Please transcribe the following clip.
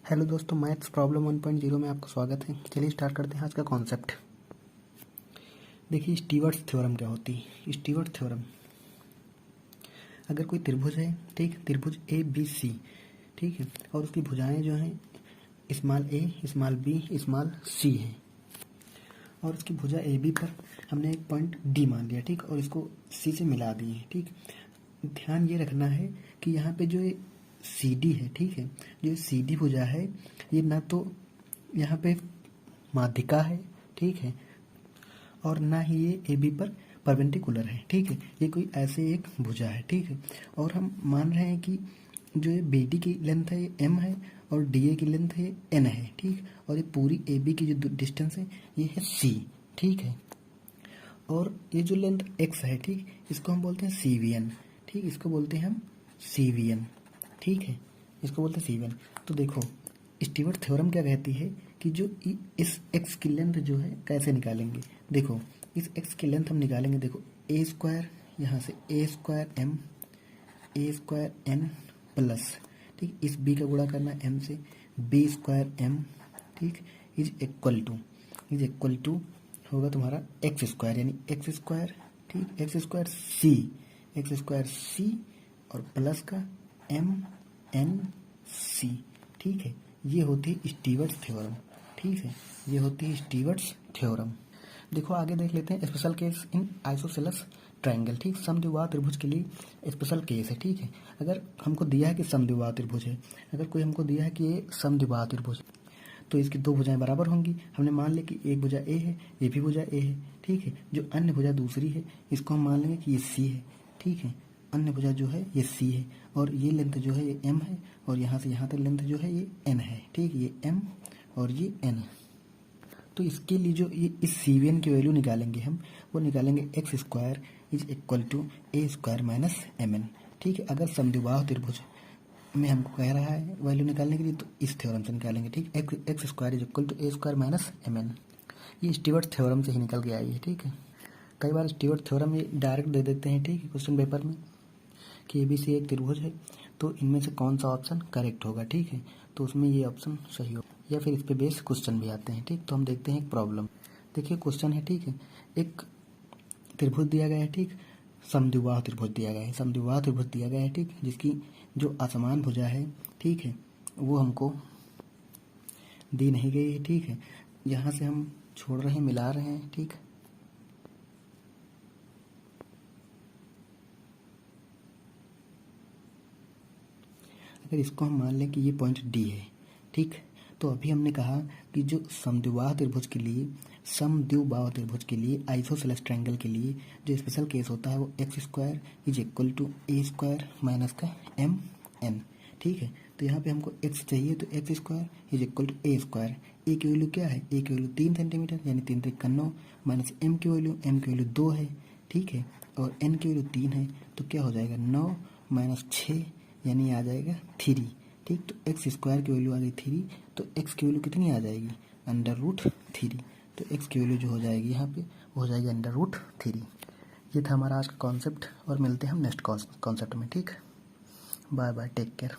Hello दोस्तों, maths problem 1.0 में आपका स्वागत है। चलिए स्टार्ट करते हैं आज का कॉन्सेप्ट। देखिए स्टीवर्ट्स थ्योरम क्या होती है। स्टीवर्ट थ्योरम, अगर कोई त्रिभुज है, ठीक, त्रिभुज ए बी सी, ठीक है, और उसकी भुजाएं जो हैं स्मॉल ए, स्मॉल बी, स्मॉल सी है, और उसकी भुजा ए बी पर हमने एक पॉइंट डी मान लिया, ठीक, और इसको सी से मिला दिए, ठीक। ध्यान ये रखना है कि यहाँ पे जो सी डी है, ठीक है, जो सी डी भुजा है ये ना तो यहाँ पे माध्यिका है, ठीक है, और ना ही ये ए बी पर परपेंडिकुलर है, ठीक है। ये कोई ऐसे एक भुजा है, ठीक है, और हम मान रहे हैं कि जो ये बी डी की लेंथ है ये एम है और डी ए की लेंथ है एन है, ठीक, और ये पूरी ए बी की जो डिस्टेंस है ये है सी, ठीक है, और ये जो लेंथ एक्स है, ठीक, इसको हम बोलते हैं सी वी एन, ठीक, इसको बोलते हैं हम सी वी एन, ठीक है, इसको बोलते हैं सी वी एन। तो देखो स्टीवर्ट थ्योरम क्या कहती है कि जो इस एक्स की लेंथ जो है कैसे निकालेंगे। देखो इस एक्स की लेंथ हम निकालेंगे, देखो ए स्क्वायर, यहाँ से ए स्क्वायर एम, ए स्क्वायर एन प्लस, ठीक, इस बी का गुणा करना एम से, बी स्क्वायर एम, ठीक, इज इक्वल टू होगा तुम्हारा एक्स स्क्वायर, यानी एक्स स्क्वायर, ठीक, एक्स स्क्वायर सी और प्लस का एम एन सी, ठीक है। ये होती है स्टीवर्ट्स थ्योरम, ठीक है, ये होती है स्टीवर्ट्स थ्योरम। देखो आगे देख लेते हैं special case in isosceles triangle, ठीक, समद्विबाहु त्रिभुज के लिए स्पेशल केस है, ठीक है। अगर हमको दिया है कि समद्विबाहु त्रिभुज है, अगर कोई हमको दिया है कि ये समद्विबाहु त्रिभुज है तो इसकी दो भुजाएं बराबर होंगी। हमने मान लिया कि एक भुजा ए है, ये भी भुजा ए है, ठीक है, जो अन्य भुजा दूसरी है इसको हम मान लेंगे कि ये सी है, ठीक है, अन्य भुजा जो है ये सी है, और ये लेंथ जो है ये एम है, और यहाँ से यहाँ तक लेंथ जो है ये एन है, ठीक, ये एम और ये एन। तो इसके लिए जो ये इस सी वी एन की वैल्यू निकालेंगे हम, वो निकालेंगे x square is equal to a square minus m n, ठीक है। अगर समद्विबाहु त्रिभुज में हमको कह रहा है वैल्यू निकालने के लिए तो इस थ्योरम से निकालेंगे, ठीक, x square is equal to a square minus m n. ये स्टीवर्ट थ्योरम से ही निकल के आई है, ठीक है। कई बार स्टीवर्ट थ्योरम ये डायरेक्ट दे देते हैं, ठीक है, क्वेश्चन पेपर में कि एबीसी एक त्रिभुज है तो इनमें से कौन सा ऑप्शन करेक्ट होगा, ठीक है, तो उसमें ये ऑप्शन सही होगा, या फिर इस पे बेस्ड क्वेश्चन भी आते हैं, ठीक। तो हम देखते हैं एक प्रॉब्लम। देखिए क्वेश्चन है, ठीक है, एक त्रिभुज दिया गया है, ठीक, समद्विबाहु त्रिभुज दिया गया है, समद्विबाहु त्रिभुज दिया गया है, ठीक, जिसकी जो असमान भुजा है, ठीक है, वो हमको दी नहीं गई है, ठीक है। यहाँ से हम छोड़ रहे हैं, मिला रहे हैं, ठीक, अगर इसको हम मान लें कि ये पॉइंट डी है, ठीक, तो अभी हमने कहा कि जो समद्विबाहु त्रिभुज के लिए आइसोसेलेस ट्रायंगल के लिए जो स्पेशल केस होता है वो x square is equal to a square minus का एम एन, ठीक है। तो यहाँ पे हमको एक्स चाहिए तो x square is equal to a square, a की वैल्यू क्या है, ए की वैल्यू 3 सेंटीमीटर यानी 3 3 का 9, माइनस एम की वैल्यू 2 है, ठीक है, और एन की वैल्यू 3 है, तो क्या हो जाएगा 9 माइनस 6 यानी आ जाएगा 3, ठीक। तो एक्स स्क्वायर की वैल्यू आ गई 3, तो एक्स की वैल्यू कितनी आ जाएगी √3, तो एक्स की वैल्यू जो हो जाएगी यहाँ पे वो हो जाएगी √3। ये था हमारा आज का कॉन्सेप्ट, और मिलते हैं हम नेक्स्ट कॉन्सेप्ट में, ठीक। Bye bye, take care.